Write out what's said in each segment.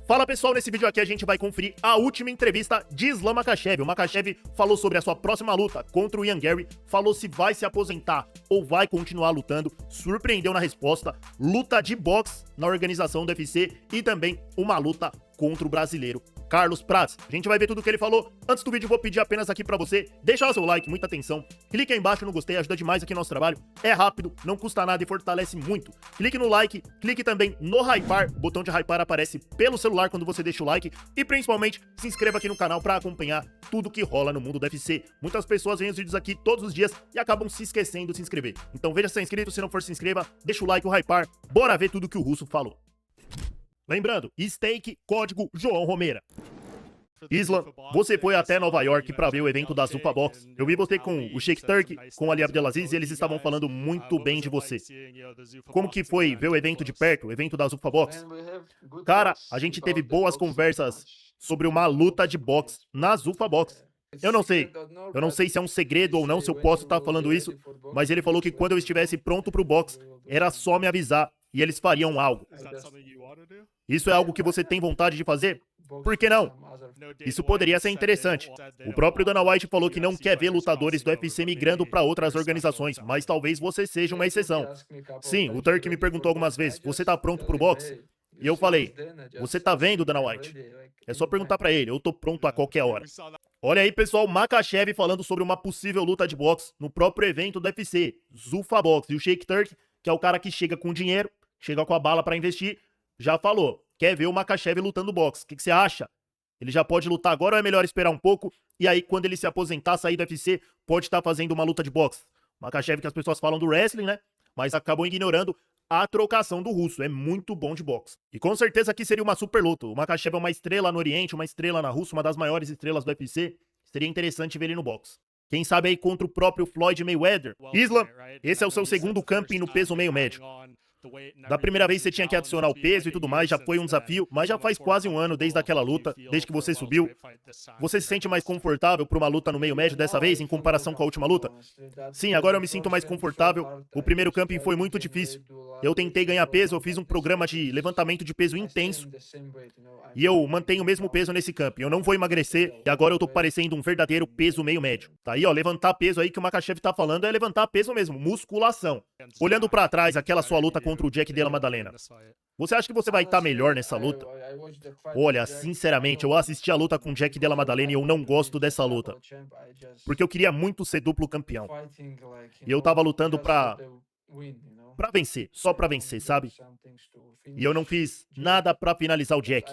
Fala pessoal, nesse vídeo aqui a gente vai conferir a última entrevista de Islam Makhachev. O Makhachev falou sobre a sua próxima luta contra o Ian Garry, falou se vai se aposentar ou vai continuar lutando, surpreendeu na resposta, luta de boxe na organização do UFC e também uma luta contra o brasileiro Carlos Prates. A gente vai ver tudo o que ele falou. Antes do vídeo, vou pedir apenas aqui pra você deixar o seu like, muita atenção. Clique aí embaixo no gostei, ajuda demais aqui no nosso trabalho. É rápido, não custa nada e fortalece muito. Clique no like, clique também no hypar. O botão de hypar aparece pelo celular quando você deixa o like. E principalmente, se inscreva aqui no canal pra acompanhar tudo que rola no mundo do UFC. Muitas pessoas veem os vídeos aqui todos os dias e acabam se esquecendo de se inscrever. Então veja se é inscrito, se não for se inscreva, deixa o like, o hypar. Bora ver tudo que o Russo falou. Lembrando, stake, código João Romeira. Islam, você foi até Nova York para ver o evento da Zuffa Box. Eu vi você com o Sheik Turk, com o Ali Abdelaziz e eles estavam falando muito bem de você. Como que foi ver o evento de perto, o evento da Zuffa Box? Cara, a gente teve boas conversas sobre uma luta de boxe na Zuffa Box. Eu não sei se é um segredo ou não, se eu posso estar falando isso, mas ele falou que quando eu estivesse pronto pro boxe, era só me avisar e eles fariam algo. Isso é algo que você tem vontade de fazer? Por que não? Isso poderia ser interessante. O próprio Dana White falou que não quer ver lutadores do UFC migrando para outras organizações, mas talvez você seja uma exceção. Sim, o Turk me perguntou algumas vezes, você tá pronto pro boxe? E eu falei, você tá vendo, Dana White? É só perguntar pra ele, eu tô pronto a qualquer hora. Olha aí, pessoal, Makhachev falando sobre uma possível luta de boxe no próprio evento do UFC, Zuffa Box. E o Sheik Turk, que é o cara que chega com dinheiro, chega com a bala pra investir, já falou, quer ver o Makhachev lutando boxe. O que você acha? Ele já pode lutar agora ou é melhor esperar um pouco? E aí, quando ele se aposentar, sair do UFC, pode estar fazendo uma luta de boxe. Makhachev, que as pessoas falam do wrestling, né? Mas acabam ignorando a trocação do russo. É muito bom de boxe. E com certeza aqui seria uma super luta. O Makhachev é uma estrela no Oriente, uma estrela na Rússia, uma das maiores estrelas do UFC. Seria interessante ver ele no boxe. Quem sabe aí contra o próprio Floyd Mayweather. Islam, esse é o seu segundo camping no peso meio médio. Da primeira vez você tinha que adicionar o peso e tudo mais, já foi um desafio, mas já faz quase um ano desde aquela luta, desde que você subiu. Você se sente mais confortável para uma luta no meio médio dessa vez, em comparação com a última luta? Sim, agora eu me sinto mais confortável. O primeiro camping foi muito difícil. Eu tentei ganhar peso, eu fiz um programa de levantamento de peso intenso. E eu mantenho o mesmo peso nesse camping. Eu não vou emagrecer e agora eu tô parecendo um verdadeiro peso meio médio. Tá aí, ó, levantar peso aí que o Makhachev tá falando é levantar peso mesmo, musculação. Olhando pra trás, aquela sua luta contra o Jack Della Maddalena. Você acha que você vai estar melhor nessa luta? Olha, sinceramente, eu assisti a luta com o Jack Della Maddalena e eu não gosto dessa luta. Porque eu queria muito ser duplo campeão. E eu tava lutando pra vencer, só pra vencer, sabe? E eu não fiz nada pra finalizar o Jack.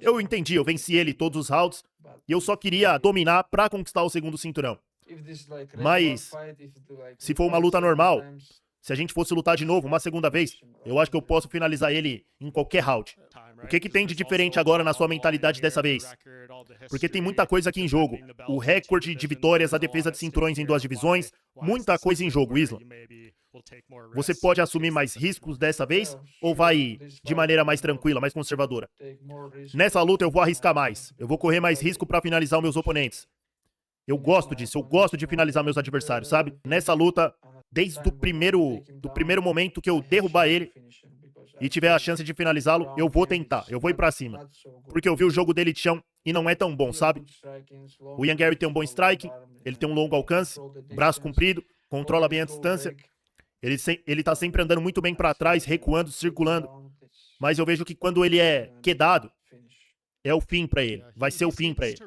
Eu entendi, eu venci ele todos os rounds e eu só queria dominar pra conquistar o segundo cinturão. Mas, se for uma luta normal, se a gente fosse lutar de novo uma segunda vez, eu acho que eu posso finalizar ele em qualquer round. O que tem de diferente agora na sua mentalidade dessa vez? Porque tem muita coisa aqui em jogo. O recorde de vitórias, a defesa de cinturões em 2 divisões, muita coisa em jogo, Islam. Você pode assumir mais riscos dessa vez ou vai de maneira mais tranquila, mais conservadora? Nessa luta eu vou arriscar mais. Eu vou correr mais risco para finalizar os meus oponentes. Eu gosto disso, eu gosto de finalizar meus adversários, sabe? Nessa luta, desde o primeiro momento que eu derrubar ele e tiver a chance de finalizá-lo, eu vou tentar, eu vou ir pra cima. Porque eu vi o jogo dele de chão e não é tão bom, sabe? O Ian Garry tem um bom strike, ele tem um longo alcance, braço comprido, controla bem a distância. Ele tá sempre andando muito bem pra trás, recuando, circulando. Mas eu vejo que quando ele é quedado, é o fim pra ele, vai ser o fim pra ele.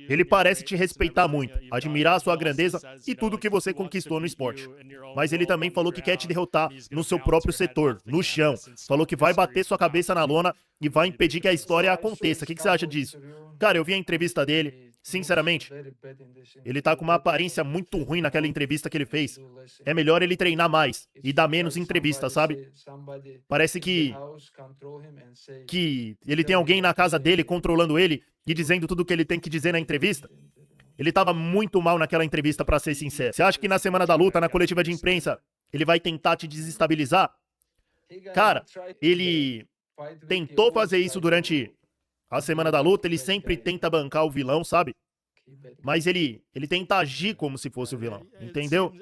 Ele parece te respeitar muito, admirar a sua grandeza e tudo que você conquistou no esporte. Mas ele também falou que quer te derrotar no seu próprio setor, no chão. Falou que vai bater sua cabeça na lona e vai impedir que a história aconteça. O que você acha disso? Cara, eu vi a entrevista dele, sinceramente, ele tá com uma aparência muito ruim naquela entrevista que ele fez. É melhor ele treinar mais e dar menos entrevista, sabe? Parece que ele tem alguém na casa dele controlando ele e dizendo tudo o que ele tem que dizer na entrevista. Ele tava muito mal naquela entrevista, pra ser sincero. Você acha que na semana da luta, na coletiva de imprensa, ele vai tentar te desestabilizar? Cara, ele tentou fazer isso durante a semana da luta, ele sempre tenta bancar o vilão, sabe? Mas ele tenta agir como se fosse o vilão, entendeu?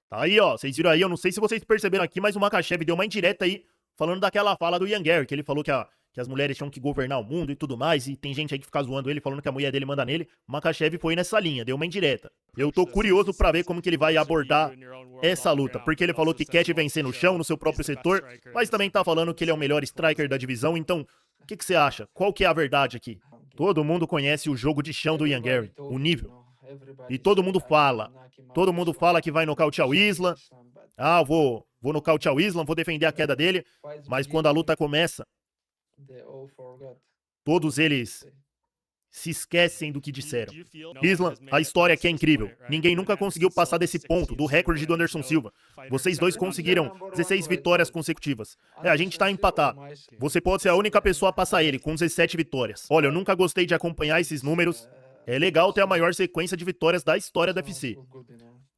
Tá aí, ó, vocês viram aí, eu não sei se vocês perceberam aqui, mas o Makhachev deu uma indireta aí, falando daquela fala do Ian Garry, que ele falou que que as mulheres tinham que governar o mundo e tudo mais, e tem gente aí que fica zoando ele, falando que a mulher dele manda nele. Makhachev foi nessa linha, deu uma indireta. Eu tô curioso pra ver como que ele vai abordar essa luta, porque ele falou que quer te vencer no chão, no seu próprio setor, mas também tá falando que ele é o melhor striker da divisão, então, o que você acha? Qual que é a verdade aqui? Todo mundo conhece o jogo de chão do Ian Gary, o nível. E todo mundo fala que vai nocautear o Islam. Ah, vou nocautear o Islam, vou defender a queda dele, mas quando a luta começa, todos eles se esquecem do que disseram. Islam, a história aqui é incrível. Ninguém nunca conseguiu passar desse ponto, do recorde do Anderson Silva. Vocês dois conseguiram 16 vitórias consecutivas. A gente tá empatado. Você pode ser a única pessoa a passar ele, com 17 vitórias. Olha, eu nunca gostei de acompanhar esses números. É legal ter a maior sequência de vitórias da história do UFC.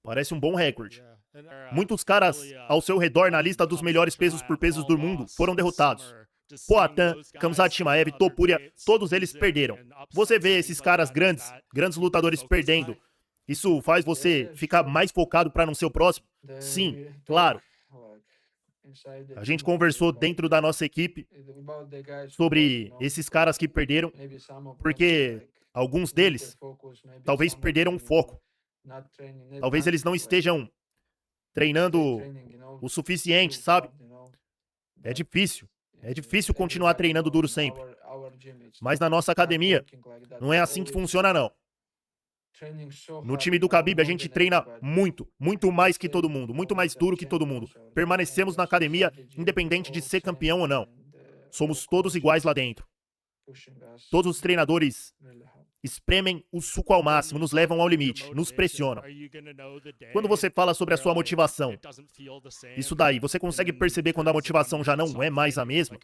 Parece um bom recorde. Muitos caras ao seu redor na lista dos melhores pesos por pesos do mundo foram derrotados. Poatan, Khamzat Chimaev, Topuria, todos eles perderam. Você vê esses caras grandes lutadores perdendo. Isso faz você ficar mais focado para não ser o próximo? Sim, claro. A gente conversou dentro da nossa equipe sobre esses caras que perderam, porque alguns deles talvez perderam o foco. Talvez eles não estejam treinando o suficiente, sabe? É difícil continuar treinando duro sempre. Mas na nossa academia, não é assim que funciona, não. No time do Khabib, a gente treina muito mais que todo mundo, muito mais duro que todo mundo. Permanecemos na academia, independente de ser campeão ou não. Somos todos iguais lá dentro. Todos os treinadores espremem o suco ao máximo, nos levam ao limite, nos pressionam. Quando você fala sobre a sua motivação, isso daí, você consegue perceber quando a motivação já não é mais a mesma?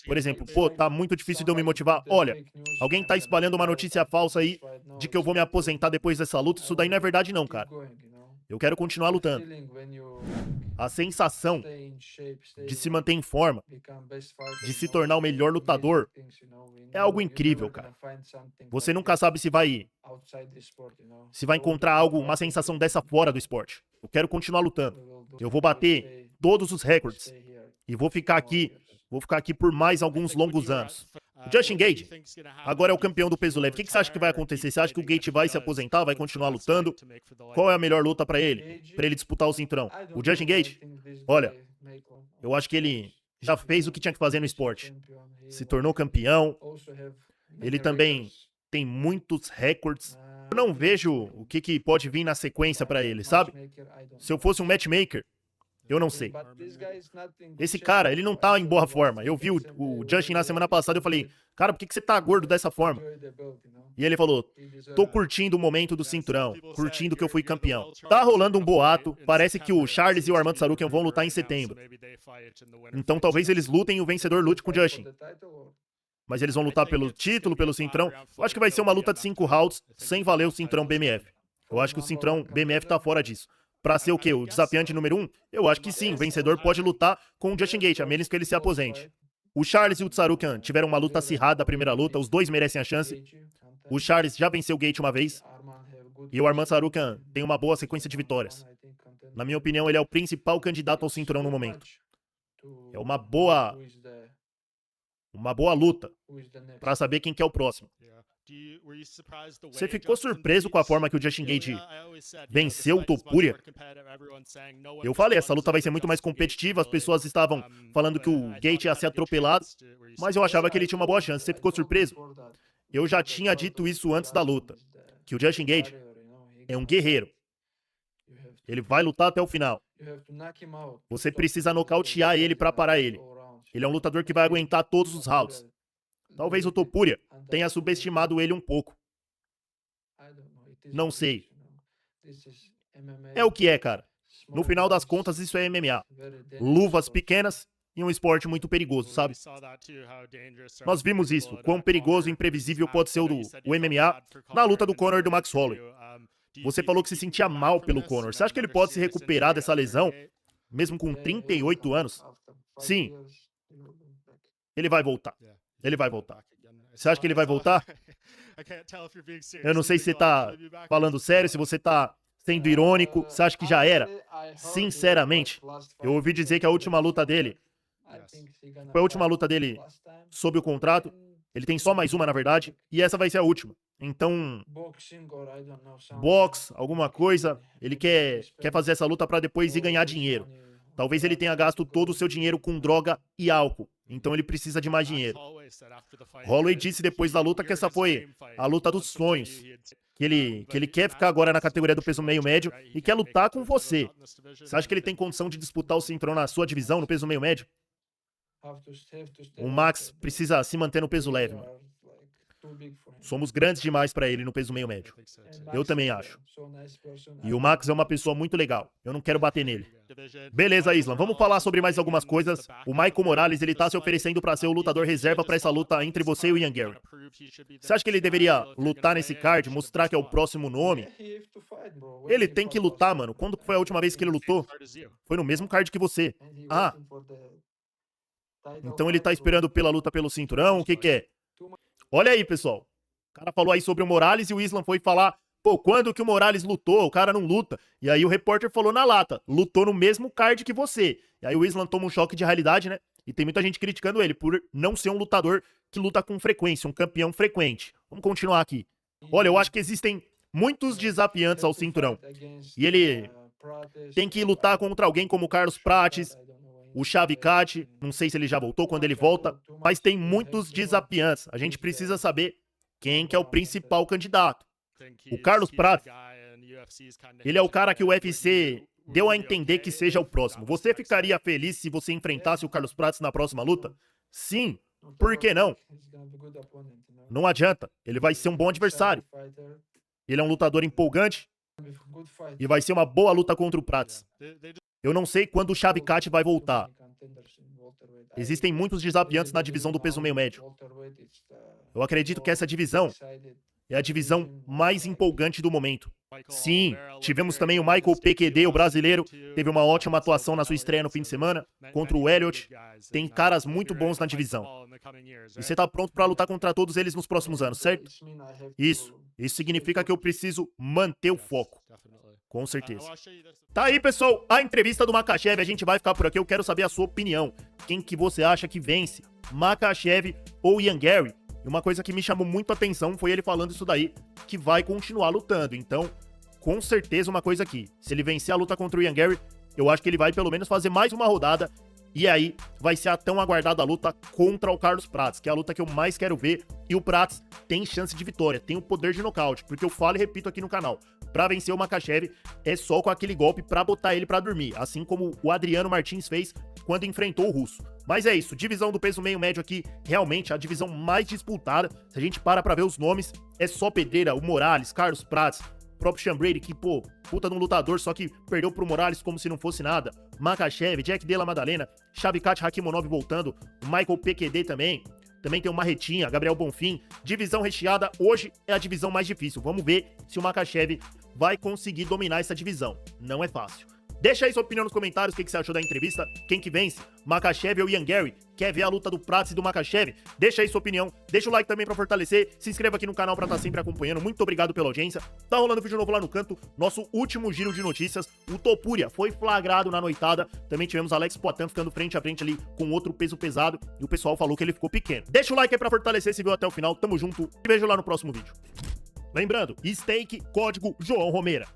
Por exemplo, pô, tá muito difícil de eu me motivar. Olha, alguém tá espalhando uma notícia falsa aí de que eu vou me aposentar depois dessa luta. Isso daí não é verdade não, cara. Eu quero continuar lutando. A sensação de se manter em forma, de se tornar o melhor lutador, é algo incrível, cara. Você nunca sabe se vai encontrar algo, uma sensação dessa fora do esporte. Eu quero continuar lutando. Eu vou bater todos os recordes. E vou ficar aqui por mais alguns longos anos. O Justin Gaethje agora é o campeão do peso leve. O que você acha que vai acontecer? Você acha que o Gaethje vai se aposentar, vai continuar lutando? Qual é a melhor luta pra ele disputar o cinturão? O Justin Gaethje? Olha, eu acho que ele já fez o que tinha que fazer no esporte. Se tornou campeão. Ele também tem muitos recordes. Eu não vejo o que pode vir na sequência pra ele, sabe? Se eu fosse um matchmaker, eu não sei. Esse cara, ele não tá em boa forma. Eu vi o Justin na semana passada e eu falei, cara, por que você tá gordo dessa forma? E ele falou, tô curtindo o momento do cinturão, curtindo que eu fui campeão. Tá rolando um boato, parece que o Charles e o Arman Tsarukyan vão lutar em setembro. Então talvez eles lutem e o vencedor lute com o Justin. Mas eles vão lutar pelo título, pelo cinturão. Eu acho que vai ser uma luta de 5 rounds, sem valer o cinturão BMF. Eu acho que o cinturão BMF tá fora disso. Pra ser o quê? O desafiante número 1? Eu acho que sim, o vencedor pode lutar com o Justin Gaethje, a menos que ele se aposente. O Charles e o Tsarukyan tiveram uma luta acirrada na primeira luta, os dois merecem a chance. O Charles já venceu o Gaethje uma vez, e o Arman Tsarukyan tem uma boa sequência de vitórias. Na minha opinião, ele é o principal candidato ao cinturão no momento. É uma boa luta pra saber quem que é o próximo. Você ficou surpreso com a forma que o Justin Gaethje venceu o Topuria? Eu falei, essa luta vai ser muito mais competitiva, as pessoas estavam falando que o Gaethje ia ser atropelado, mas eu achava que ele tinha uma boa chance. Você ficou surpreso? Eu já tinha dito isso antes da luta, que o Justin Gaethje é um guerreiro. Ele vai lutar até o final. Você precisa nocautear ele pra parar ele. Ele é um lutador que vai aguentar todos os rounds. Talvez o Topuria tenha subestimado ele um pouco. Não sei. É o que é, cara. No final das contas, isso é MMA. Luvas pequenas e um esporte muito perigoso, sabe? Nós vimos isso, quão perigoso e imprevisível pode ser o MMA na luta do Conor e do Max Holloway. Você falou que se sentia mal pelo Conor. Você acha que ele pode se recuperar dessa lesão, mesmo com 38 anos? Sim. Ele vai voltar. Ele vai voltar. Você acha que ele vai voltar? Eu não sei se você tá falando sério, se você tá sendo irônico. Você acha que já era? Sinceramente, eu ouvi dizer que a última luta dele Foi a última luta dele sob o contrato. Ele tem só mais uma, na verdade, e essa vai ser a última. Então, box, alguma coisa, ele quer fazer essa luta pra depois ir ganhar dinheiro. Talvez ele tenha gasto todo o seu dinheiro com droga e álcool, então ele precisa de mais dinheiro. Holloway disse depois da luta que essa foi a luta dos sonhos, que ele quer ficar agora na categoria do peso meio médio e quer lutar com você. Você acha que ele tem condição de disputar o cinturão na sua divisão, no peso meio médio? O Max precisa se manter no peso leve, mano. Somos grandes demais pra ele no peso meio médio. Eu também acho. E o Max é uma pessoa muito legal. Eu não quero bater nele. Beleza, Islam. Vamos falar sobre mais algumas coisas. O Michael Morales, ele tá se oferecendo pra ser o lutador reserva pra essa luta entre você e o Ian Gary. Você acha que ele deveria lutar nesse card, mostrar que é o próximo nome? Ele tem que lutar, mano. Quando foi a última vez que ele lutou? Foi no mesmo card que você. Ah. Então ele tá esperando pela luta pelo cinturão? O que que é? Olha aí, pessoal. O cara falou aí sobre o Morales e o Islam foi falar, pô, quando que o Morales lutou? O cara não luta. E aí o repórter falou na lata, lutou no mesmo card que você. E aí o Islam toma um choque de realidade, né? E tem muita gente criticando ele por não ser um lutador que luta com frequência, um campeão frequente. Vamos continuar aqui. Olha, eu acho que existem muitos desafiantes ao cinturão. E ele tem que lutar contra alguém como o Carlos Prates, o Shavkat, não sei se ele já voltou, quando ele volta, mas tem muitos desafiantes. A gente precisa saber quem que é o principal candidato. O Carlos Prates, ele é o cara que o UFC deu a entender que seja o próximo. Você ficaria feliz se você enfrentasse o Carlos Prates na próxima luta? Sim, por que não? Não adianta, ele vai ser um bom adversário. Ele é um lutador empolgante e vai ser uma boa luta contra o Prates. Eu não sei quando o Shavkat vai voltar. Existem muitos desafiantes na divisão do peso meio médio. Eu acredito que essa divisão é a divisão mais empolgante do momento. Sim, tivemos também o Michael PQD, o brasileiro, teve uma ótima atuação na sua estreia no fim de semana, contra o Elliott. Tem caras muito bons na divisão. E você tá pronto pra lutar contra todos eles nos próximos anos, certo? Isso significa que eu preciso manter o foco. Com certeza. Tá aí, pessoal, a entrevista do Makhachev. A gente vai ficar por aqui. Eu quero saber a sua opinião. Quem que você acha que vence? Makhachev ou Ian Gary? E uma coisa que me chamou muito a atenção foi ele falando isso daí, que vai continuar lutando. Então, com certeza uma coisa aqui. Se ele vencer a luta contra o Ian Gary, eu acho que ele vai pelo menos fazer mais uma rodada. E aí vai ser a tão aguardada luta contra o Carlos Prates, que é a luta que eu mais quero ver. E o Prates tem chance de vitória, tem o poder de nocaute, porque eu falo e repito aqui no canal. Pra vencer o Makhachev é só com aquele golpe pra botar ele pra dormir, assim como o Adriano Martins fez quando enfrentou o russo. Mas é isso, divisão do peso meio médio aqui, realmente a divisão mais disputada. Se a gente para pra ver os nomes, é só pedreira, o Morales, Carlos Prates, o próprio Sean Brady, que, pô, puta de um lutador, só que perdeu pro Morales como se não fosse nada. Makhachev, Jack Della Maddalena, Shavkat Rakhmonov voltando, o Michael PQD também. Também tem o Marretinha, Gabriel Bonfim. Divisão recheada, hoje é a divisão mais difícil. Vamos ver se o Makhachev vai conseguir dominar essa divisão. Não é fácil. Deixa aí sua opinião nos comentários, o que você achou da entrevista, quem que vence, Makhachev ou Ian Gary? Quer ver a luta do Prates e do Makhachev? Deixa aí sua opinião, deixa o like também pra fortalecer, se inscreva aqui no canal pra estar sempre acompanhando, muito obrigado pela audiência. Tá rolando vídeo novo lá no canto, nosso último giro de notícias, o Topuria foi flagrado na noitada, também tivemos Alex Poatan ficando frente a frente ali com outro peso pesado, e o pessoal falou que ele ficou pequeno. Deixa o like aí pra fortalecer, se viu até o final, tamo junto, e vejo lá no próximo vídeo. Lembrando, stake, código João Romeira.